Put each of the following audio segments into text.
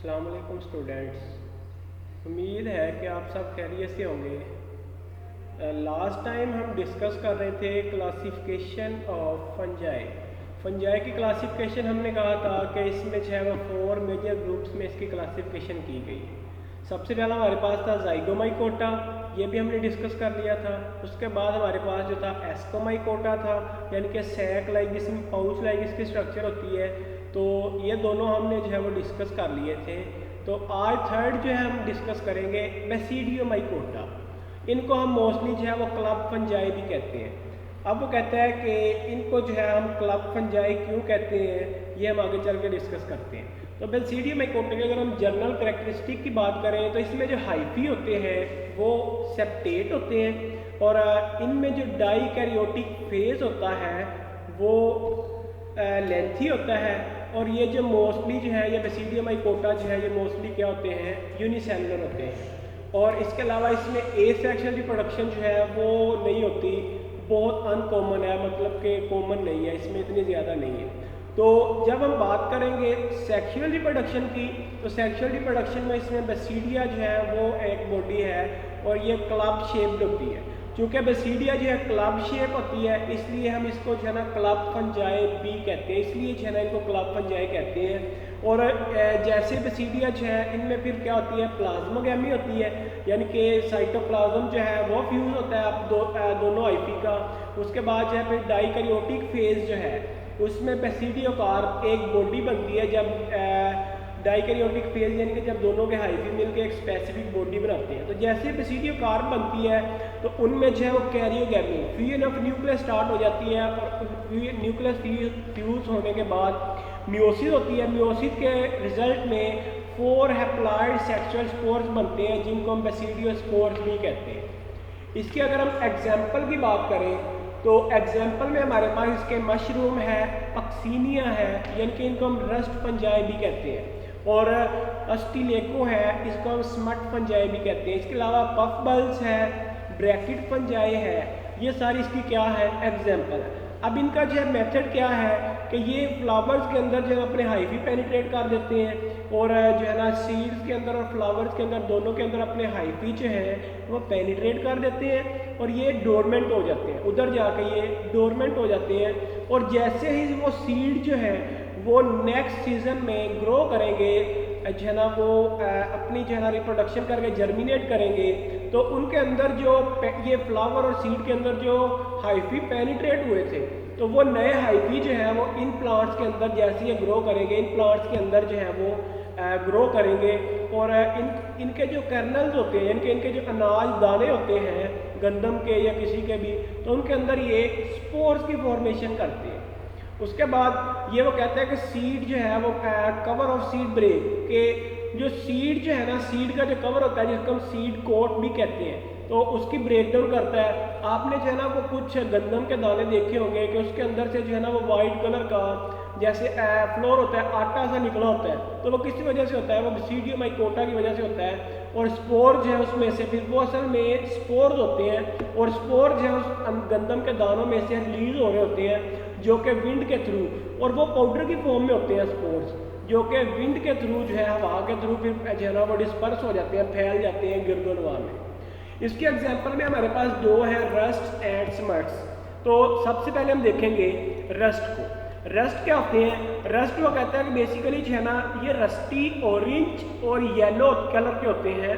अस्सलाम वालेकुम स्टूडेंट्स। उम्मीद है कि आप सब खैरियत से होंगे। लास्ट टाइम हम डिस्कस कर रहे थे क्लासिफिकेशन ऑफ फंजाई। फंजाई की क्लासिफिकेशन हमने कहा था कि इसमें जो है वो 4 मेजर ग्रुप्स में इसकी क्लासिफिकेशन की गई। सबसे पहला हमारे पास था जाइगोमाइकोटा, ये भी हमने डिस्कस कर लिया था। उसके बाद हमारे पास जो था एस्कोमाइकोटा था, यानी कि सैक लाइक जिसमें पाउच लाइक इसकी स्ट्रक्चर होती है। तो ये दोनों हमने जो है वो डिस्कस कर लिए थे। तो आज थर्ड जो है हम डिस्कस करेंगे बेसिडियोमाइकोटा। इनको हम मोस्टली जो है वो क्लब फंजाई भी कहते हैं। अब वो कहता है कि इनको जो है हम क्लब फंजाई क्यों कहते हैं, ये हम आगे चल के डिस्कस करते हैं। तो बेसिडियोमाइकोटा की अगर हम जनरल कैरेक्टरिस्टिक की बात करें तो इसमें जो हाइफी होते हैं वो सेप्टेट होते हैं, और इनमें जो डाइकैरियोटिक फेज होता है वो लेंथी होता है। और ये जो मोस्टली जो है ये बेसिडियोमाइकोटा जो है ये मोस्टली क्या होते हैं, यूनिसेलुलर होते हैं। और इसके अलावा इसमें ए सेक्शुअल रिप्रोडक्शन जो है वो नहीं होती, बहुत अनकॉमन है, मतलब कि कॉमन नहीं है, इसमें इतनी ज़्यादा नहीं है। तो जब हम बात करेंगे सेक्सुअल रिप्रोडक्शन की, तो सेक्सुअल रिप्रोडक्शन में इसमें बेसिडिया जो है वो एक बॉडी है और ये क्लब शेप्ड होती है। चूँकि बेसिडिया जो है क्लब शेप होती है, इसलिए हम इसको जो है ना क्लब फंजाई भी कहते हैं, इसलिए जो है ना इनको क्लब फंजाई कहते हैं। और जैसे बेसिडिया जो है इनमें फिर क्या होती है, प्लाज्मोगैमी होती है, यानी कि साइटोप्लाज्म जो है वो फ्यूज होता है अब दोनों हाइफी का। उसके बाद जो है फिर डाइकैरियोटिक फेज जो है उसमें बेसिडियोकार्प एक बॉडी बनती है। जब डाइकैरियोटिक फेज यानी कि जब दोनों के हाइफी मिलकर एक स्पेसिफिक बॉडी बनाते हैं, तो जैसे बेसिडियोकार्प बनती है तो उनमें जो है वो karyogamy fusion of nucleus start हो जाती है। और न्यूक्लियस फ्यूज होने के बाद मियोसिस होती है। मियोसिस के रिजल्ट में 4 हैप्लॉइड सेक्सुअल स्पोर्स बनते हैं, जिनको हम बेसिडियोस्पोर्स भी कहते हैं। इसकी अगर हम एग्जाम्पल की बात करें तो एग्जाम्पल में हमारे पास इसके मशरूम है, पक्सीनिया है, यानी कि इनको हम रस्ट फंजाई भी कहते हैं, और अस्टिलेको है, इसको हम स्मट फंजाई भी कहते हैं। इसके अलावा पफबल्स है, ब्रैकेट फंजाई है, ये सारी इसकी क्या है, एग्जाम्पल है। अब इनका जो है मेथड क्या है कि ये फ्लावर्स के अंदर जो है अपने हाइफी पेनिट्रेट कर देते हैं, और जो है ना सीड्स के अंदर और फ्लावर्स के अंदर दोनों के अंदर अपने हाइफी जो है वो पेनिट्रेट कर देते हैं, और ये डोरमेंट हो जाते हैं, उधर जाके ये डोरमेंट हो जाते हैं। और जैसे ही वो सीड जो है वो नेक्स्ट सीजन में ग्रो करेंगे, जो है ना वो अपनी जो है ना रिप्रोडक्शन करके जर्मिनेट करेंगे, तो उनके अंदर जो ये फ्लावर और सीड के अंदर जो हाइफी पेनिट्रेट हुए थे, तो वो नए हाइफी जो है वो इन प्लांट्स के अंदर जैसे ये ग्रो करेंगे, इन प्लांट्स के अंदर जो है वो ग्रो करेंगे। और इनके जो कर्नल्स होते हैं, इनके जो अनाज दाने होते हैं गंदम के या किसी के भी, तो उनके अंदर ये स्पोर्स की फॉर्मेशन करते हैं। उसके बाद ये वो कहते हैं कि सीड जो है वो कवर ऑफ सीड ब्रेक के, जो सीड जो है ना, सीड का जो कवर होता है जिसको हम सीड कोट भी कहते हैं, तो उसकी ब्रेकडाउन करता है। आपने जो है ना वो कुछ गंदम के दाने देखे होंगे कि उसके अंदर से जो है ना वो वाइट कलर का जैसे फ्लोर होता है, आटा सा निकला होता है, तो वो किसी वजह से होता है, वो बेसिडियोमाइकोटा की वजह से होता है। और स्पोर जो है उसमें से फिर वो असल में स्पोर्स होते हैं, और स्पोर जो है उस गंदम के दानों में से रिलीज हो रहे होते हैं जो कि विंड के थ्रू, और वो पाउडर की फॉर्म में होते हैं स्पोर्स, जो कि विंड के थ्रू जो है हवा के थ्रू फिर जो है ना वो डिस्पर्स हो जाते हैं, फैल जाते हैं गिरदोनवा में। इसके एग्जाम्पल में हमारे पास दो है, रस्ट एंड स्मट्स। तो सबसे पहले हम देखेंगे रस्ट को। रस्ट क्या होते हैं, रस्ट वो कहता है कि बेसिकली जो है ना ये रस्टी ऑरेंज और येलो कलर के होते हैं।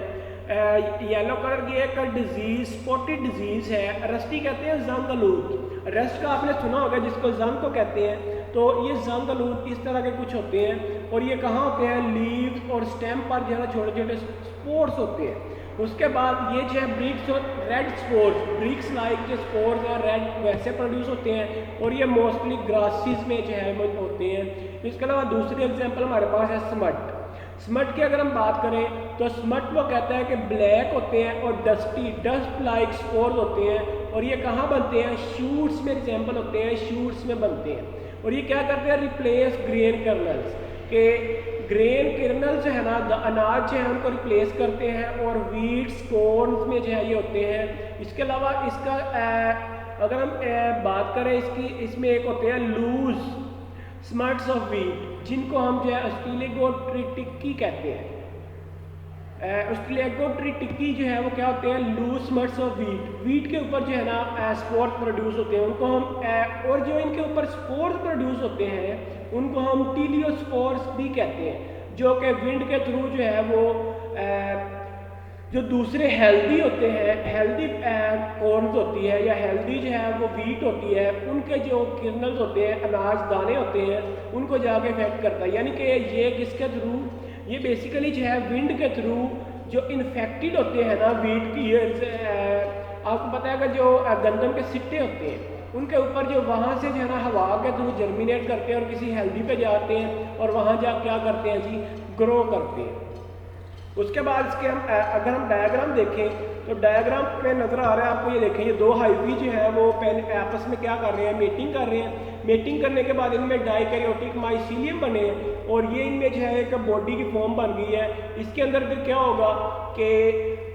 येलो कलर की एक डिजीज स्पॉटेड डिजीज है, रस्टी कहते हैं जंग आलूद। रस्ट का आपने सुना होगा जिसको जंग को कहते हैं, तो ये जंग आलूद इस तरह के कुछ होते हैं, और ये कहाँ होते हैं, लीव्स और स्टेम पर जो है छोटे छोटे स्पोर्स होते हैं। उसके बाद ये जो है ब्रिक्स और रेड स्पोर्स, ब्रिक्स लाइक जो स्पोर्स हैं रेड वैसे प्रोड्यूस होते हैं, और ये मोस्टली ग्रासेस में जो है वो होते हैं। इसके अलावा दूसरी एग्जांपल हमारे पास है स्मट। स्मट की अगर हम बात करें तो स्मट वो कहता है कि ब्लैक होते हैं और डस्टी डस्ट लाइक स्पोर्स होते हैं, और ये कहाँ बनते हैं, शूट्स में एग्जाम्पल होते हैं, शूट्स में बनते हैं। और ये क्या करते हैं, रिप्लेस ग्रेन कर्नल्स के, ग्रेन कर्नल जो है ना अनाज जो है उनको रिप्लेस करते हैं, और वीट्स कॉर्न्स में जो है ये होते हैं। इसके अलावा इसका अगर हम बात करें इसकी, इसमें एक होते हैं लूज स्मट्स ऑफ वीट, जिनको हम जो है ऑस्ट्रेलियोगोट्रिटिकी कहते हैं। ऑस्ट्रेलियोगोट्रिटिकी जो है वो क्या होते हैं, लूज मट्स ऑफ वीट के ऊपर जो है ना स्पोर्स प्रोड्यूस होते हैं, उनको हम और जो इनके ऊपर स्पोर्स प्रोड्यूस होते हैं उनको हम टीलियोस्पोर्स भी कहते हैं, जो कि विंड के थ्रू जो है वो जो दूसरे हेल्दी होते हैं, हेल्दी कॉर्न्स होती है या हेल्दी जो है वो वीट होती है, उनके जो किर्नल्स होते हैं, अनाज दाने होते हैं, उनको जाके इफेक्ट करता है। यानी कि ये किसके थ्रू, ये बेसिकली जो है विंड के थ्रू जो इन्फेक्टेड होते हैं ना वीट की, आपको पता है कि जो गंदम के सिट्टे होते हैं उनके ऊपर जो वहाँ से जो है ना हवा के थ्रू जर्मिनेट करते हैं और किसी हेल्दी पे जाते हैं और वहाँ जा क्या करते हैं जी, ग्रो करते हैं। उसके बाद इसके हम अगर हम डायग्राम देखें तो डायग्राम में नज़र आ रहा है आपको, ये देखें ये दो हाइफी जो है वो पहले आपस में क्या कर रहे हैं, मीटिंग कर रहे हैं। मीटिंग करने के बाद इनमें डाइकैरियोटिक माइसीलियम बने हैं और ये इनमें जो है एक बॉडी की फॉर्म बन गई है। इसके अंदर फिर क्या होगा कि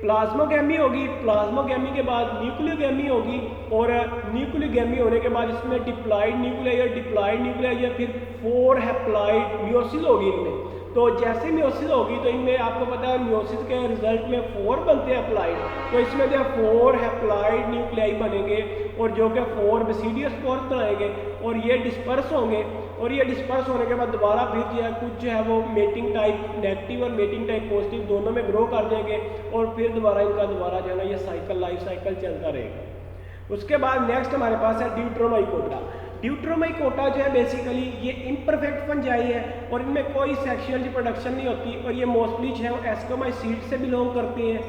प्लाज्मोगैमी होगी, प्लाज्मोगैमी के बाद न्यूक्लियोगैमी होगी और न्यूक्लियोगैमी होने के बाद इसमें डिप्लॉइड न्यूक्लिया या डिप्लॉइड न्यूक्लिया या फिर 4 हैप्लॉइड मियोसिस होगी इनमें। तो जैसे मियोसिस होगी तो इनमें आपको पता है मियोसिस के रिजल्ट में 4 बनते हैं हैप्लॉइड, तो इसमें जो 4 हैप्लॉइड न्यूक्लियाई बनेंगे और जो कि 4 बेसिडियस स्पोर्स बनाएंगे और ये डिस्पर्स होंगे और ये डिस्पर्स होने के बाद दोबारा फिर जो है कुछ जो है वो मेटिंग टाइप नेगेटिव और मेटिंग टाइप पॉजिटिव दोनों में ग्रो कर देंगे और फिर दोबारा इनका दोबारा जो है ना ये साइकिल लाइफ साइकिल चलता रहेगा। उसके बाद नेक्स्ट हमारे पास है ड्यूट्रोमाइकोटा। ड्यूट्रोमाइकोटा जो है बेसिकली ये इम्परफेक्ट फंजाई है और इनमें कोई सेक्सुअल रिप्रोडक्शन नहीं होती और ये मोस्टली जो है वो एस्कोमाइसीड से बिलोंग करती हैं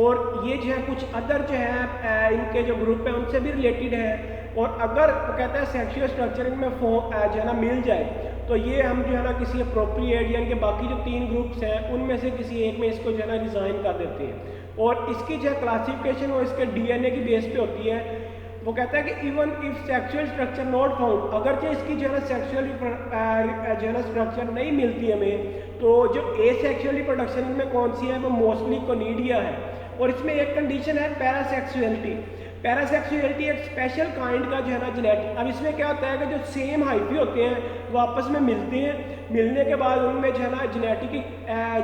और ये जो है कुछ अदर जो है इनके जो ग्रुप है उनसे भी रिलेटेड है। और अगर तो कहते हैं सेक्सुअल स्ट्रक्चर इनमें जो है ना मिल जाए तो ये हम जो है ना किसी अप्रोप्रिएट यानी कि बाकी जो 3 ग्रुप्स हैं उनमें से किसी एक में इसको जो है ना डिज़ाइन कर देते हैं और इसकी जो है क्लासिफिकेशन वो इसके डीएनए की बेस पे होती है। वो कहता है कि even if sexual structure not found, अगर जो इसकी जो है ना सेक्सुअल जो है ना स्ट्रक्चर नहीं मिलती हमें, तो जो एसेक्सुअल रिप्रोडक्शन इनमें कौन सी है वो मोस्टली कोनिडिया है और इसमें एक कंडीशन है पैरासेक्सुअलिटी। पैरासेक्सुअलिटी एक स्पेशल काइंड का जो है ना जेनेटिक, अब इसमें क्या होता है कि जो सेम हाइफी होते हैं वो आपस में मिलते हैं, मिलने के बाद उनमें जो है ना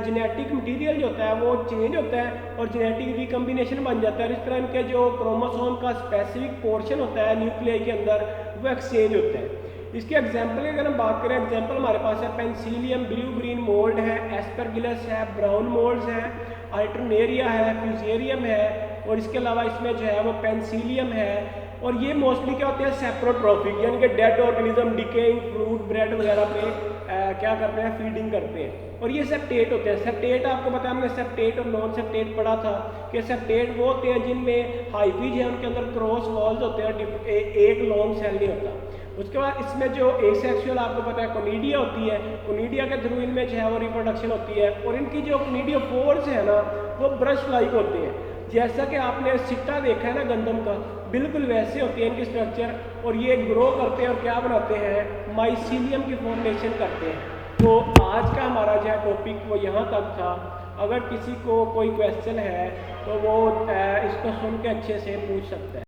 जेनेटिक मटीरियल जो होता है वो चेंज होता है और जेनेटिक रिकम्बिनेशन बन जाता है। इस तरह इनके जो क्रोमोसोम का स्पेसिफिक पोर्शन होता है न्यूक्लियाई के अंदर वो एक्सचेंज होते हैं। इसके एग्जाम्पल की अगर हम बात करें, एग्जाम्पल हमारे पास है पेंसिलियम ब्लू ग्रीन मोल्ड है, एस्परगिलस है, ब्राउन मोल्ड्स है, अल्टरनेरिया है, फ्यूजेरियम है और इसके अलावा इसमें जो है वो पेंसिलियम है और ये मोस्टली क्या होते हैं सेप्रोट्रॉफिक, यानी कि dead organism decaying fruit bread वगैरह पे क्या करते हैं, फीडिंग करते हैं। और ये सेप्टेट होते हैं। सेप्टेट आपको पता है, हमने सेप्टेट और नॉन सेप्टेट पढ़ा था कि सेप्टेट वो होते हैं जिनमें हाइफीज है उनके अंदर क्रॉस वॉल्स होते हैं, एक लॉन्ग सेल नहीं होता। उसके बाद इसमें जो एसेक्सुअल आपको पता है कोनिडिया होती है, कोनिडिया के थ्रू इनमें जो है वो रिप्रोडक्शन होती है और इनकी जो कोनिडियोफोर्स है ना वो ब्रश लाइक होते हैं, जैसा कि आपने सिट्टा देखा है ना गंदम का, बिल्कुल वैसे होते हैं इनकी स्ट्रक्चर और ये ग्रो करते हैं और क्या बनाते हैं, माइसीलियम की फॉर्मेशन करते हैं। तो आज का हमारा जो है टॉपिक वो यहाँ तक था। अगर किसी को कोई क्वेश्चन है तो वो इसको सुन के अच्छे से पूछ सकता है।